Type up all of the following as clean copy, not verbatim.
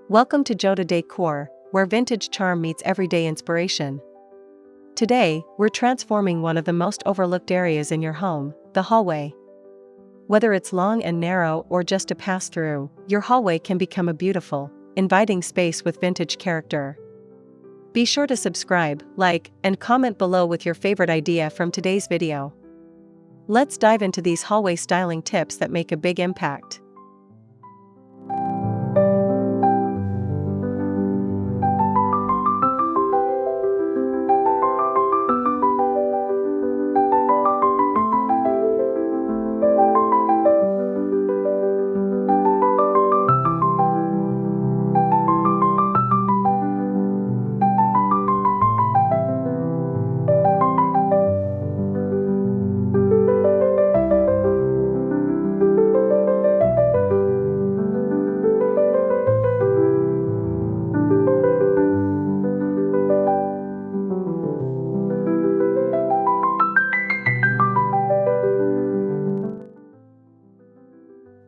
Welcome to JODA Decor, where vintage charm meets everyday inspiration. Today, we're transforming one of the most overlooked areas in your home, the hallway. Whether it's long and narrow or just a pass-through, your hallway can become a beautiful, inviting space with vintage character. Be sure to subscribe, like, and comment below with your favorite idea from today's video. Let's dive into these hallway styling tips that make a big impact.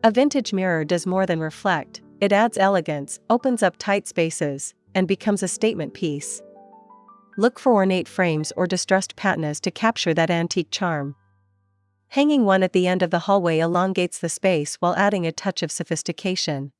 A vintage mirror does more than reflect, it adds elegance, opens up tight spaces, and becomes a statement piece. Look for ornate frames or distressed patinas to capture that antique charm. Hanging one at the end of the hallway elongates the space while adding a touch of sophistication.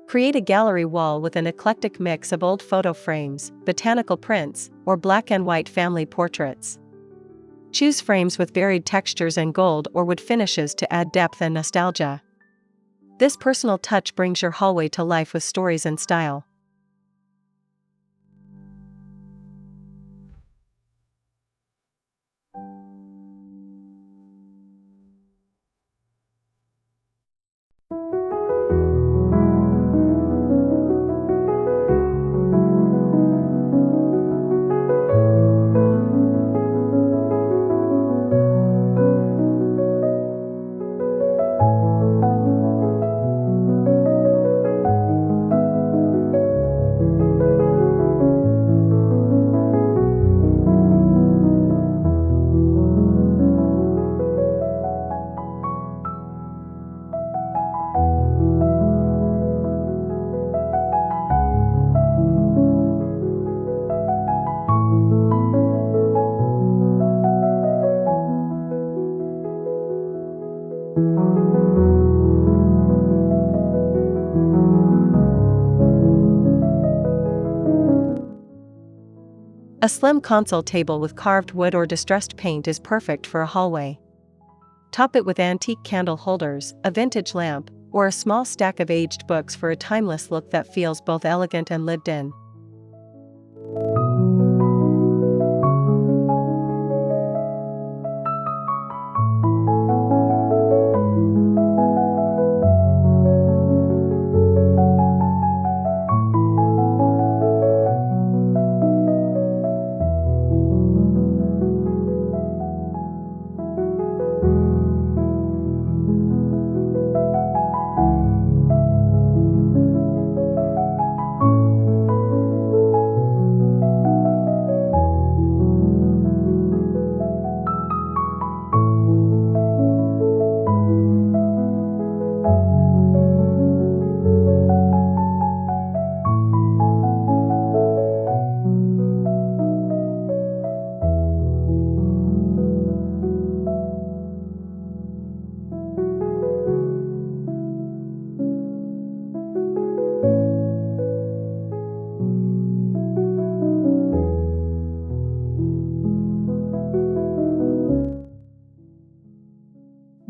Create a gallery wall with an eclectic mix of old photo frames, botanical prints, or black and white family portraits. Choose frames with varied textures and gold or wood finishes to add depth and nostalgia. This personal touch brings your hallway to life with stories and style. A slim console table with carved wood or distressed paint is perfect for a hallway. Top it with antique candle holders, a vintage lamp, or a small stack of aged books for a timeless look that feels both elegant and lived in.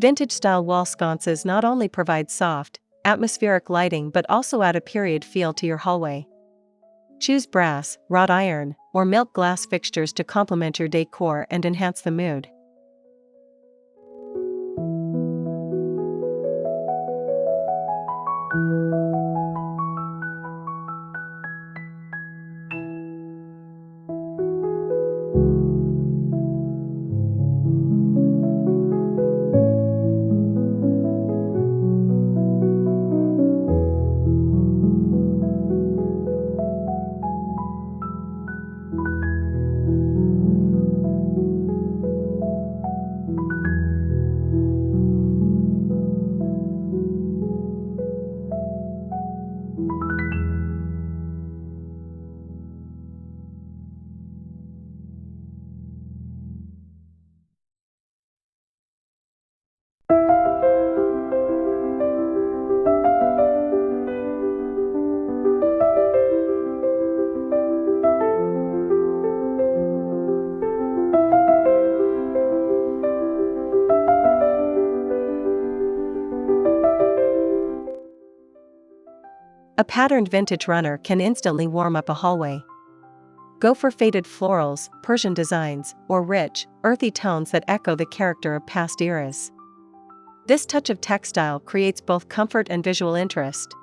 Vintage-style wall sconces not only provide soft, atmospheric lighting but also add a period feel to your hallway. Choose brass, wrought iron, or milk glass fixtures to complement your decor and enhance the mood. A patterned vintage runner can instantly warm up a hallway. Go for faded florals, Persian designs, or rich, earthy tones that echo the character of past eras. This touch of textile creates both comfort and visual interest.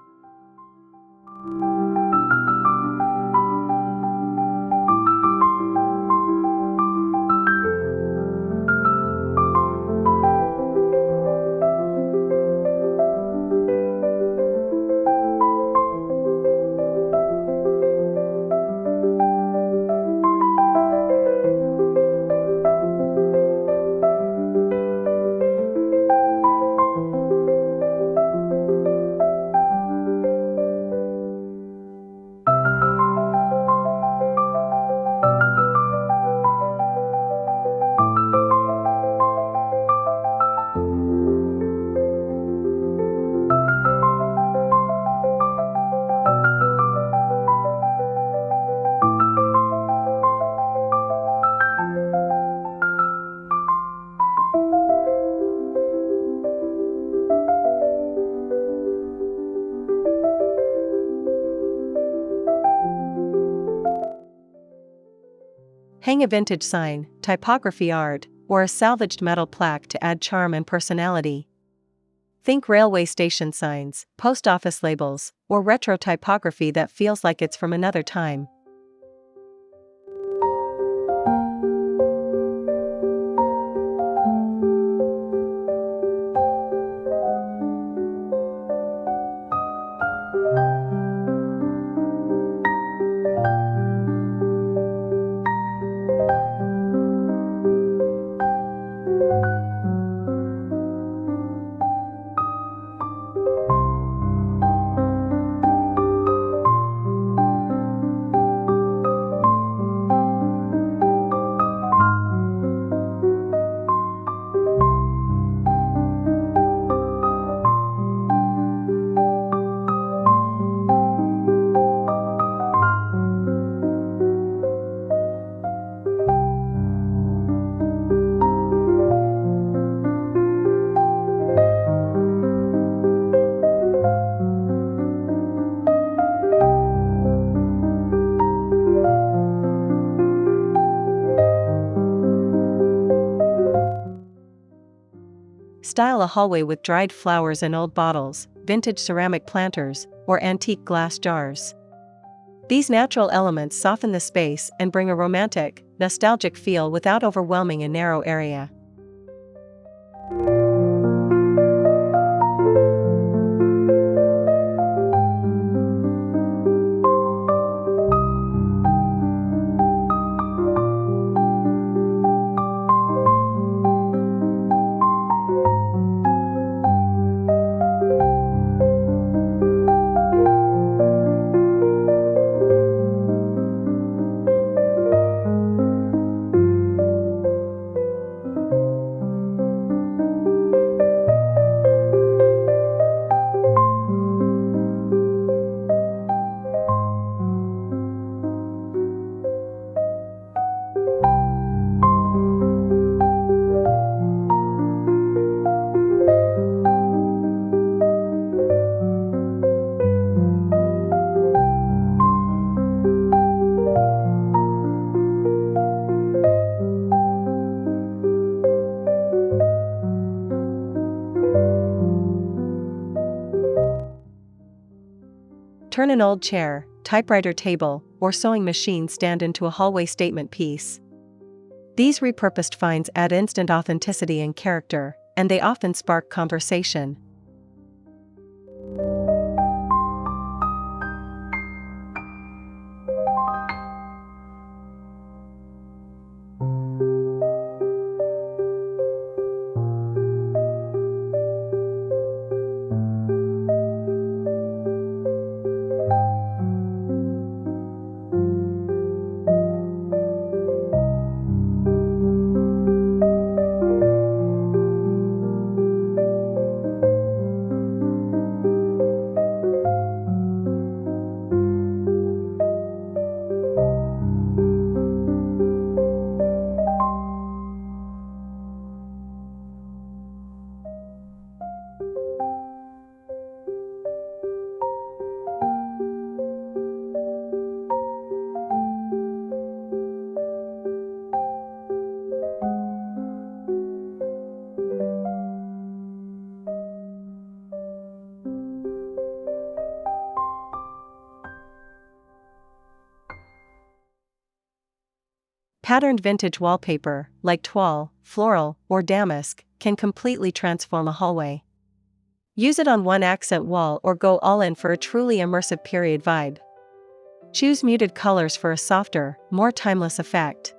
Hang a vintage sign, typography art, or a salvaged metal plaque to add charm and personality. Think railway station signs, post office labels, or retro typography that feels like it's from another time. Style a hallway with dried flowers and old bottles, vintage ceramic planters, or antique glass jars. These natural elements soften the space and bring a romantic, nostalgic feel without overwhelming a narrow area. Turn an old chair, typewriter table, or sewing machine stand into a hallway statement piece. These repurposed finds add instant authenticity and character, and they often spark conversation. Patterned vintage wallpaper, like toile, floral, or damask, can completely transform a hallway. Use it on one accent wall or go all in for a truly immersive period vibe. Choose muted colors for a softer, more timeless effect.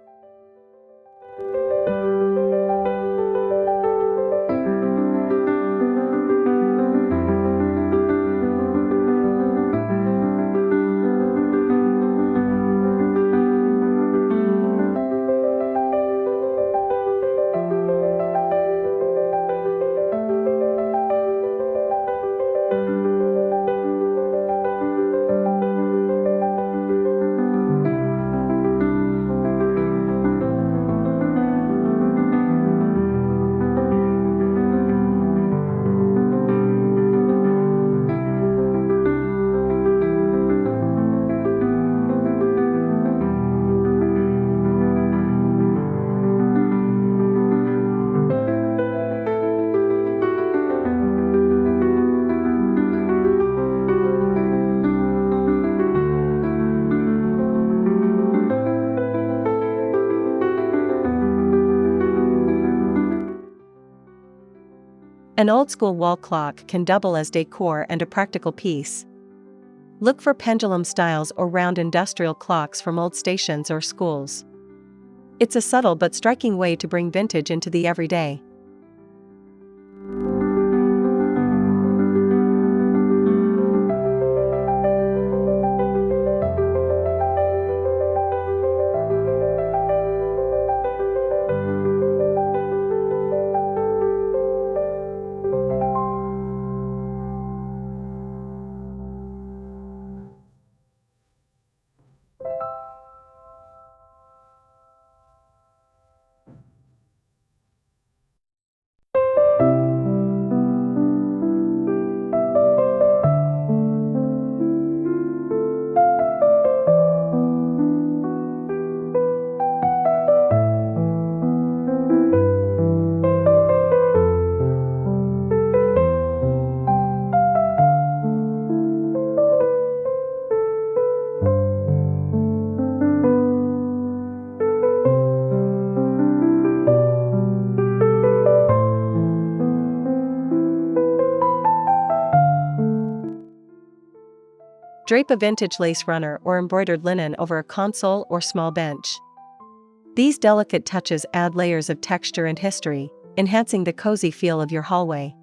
An old-school wall clock can double as decor and a practical piece. Look for pendulum styles or round industrial clocks from old stations or schools. It's a subtle but striking way to bring vintage into the everyday. Drape a vintage lace runner or embroidered linen over a console or small bench. These delicate touches add layers of texture and history, enhancing the cozy feel of your hallway.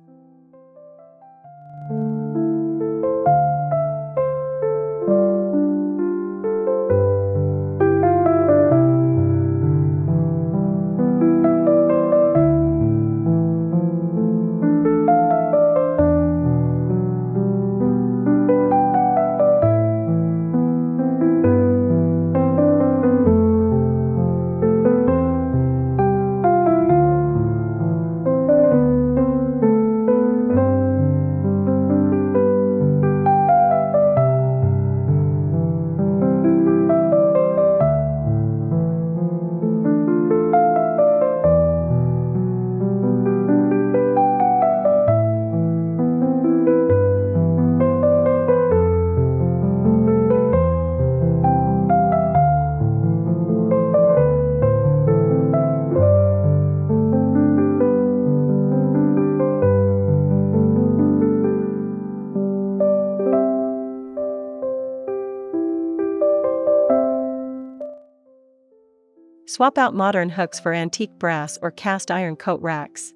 Swap out modern hooks for antique brass or cast iron coat racks.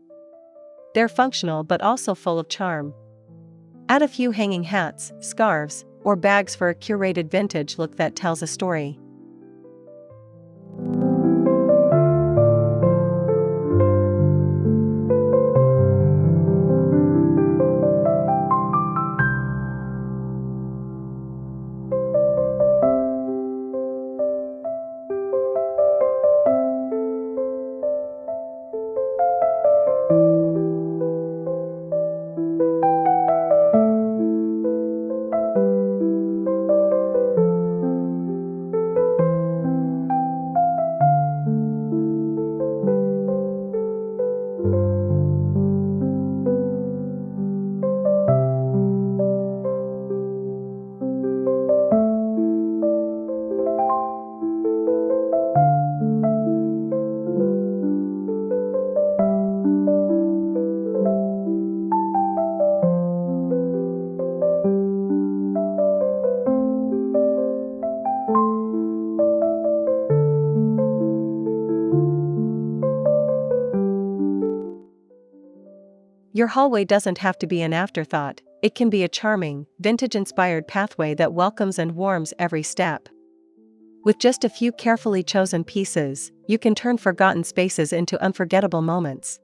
They're functional but also full of charm. Add a few hanging hats, scarves, or bags for a curated vintage look that tells a story. Your hallway doesn't have to be an afterthought, it can be a charming, vintage-inspired pathway that welcomes and warms every step. With just a few carefully chosen pieces, you can turn forgotten spaces into unforgettable moments.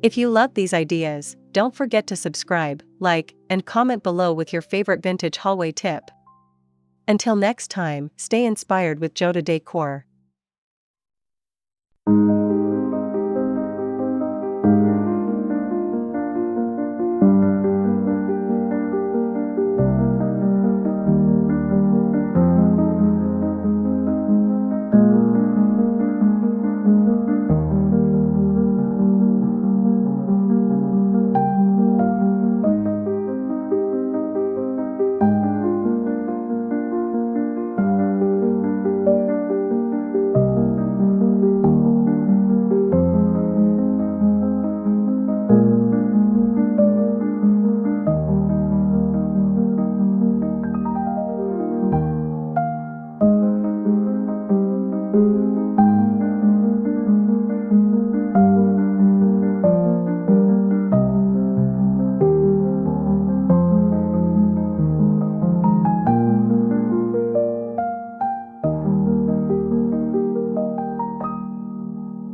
If you love these ideas, don't forget to subscribe, like, and comment below with your favorite vintage hallway tip. Until next time, stay inspired with JODA Decor.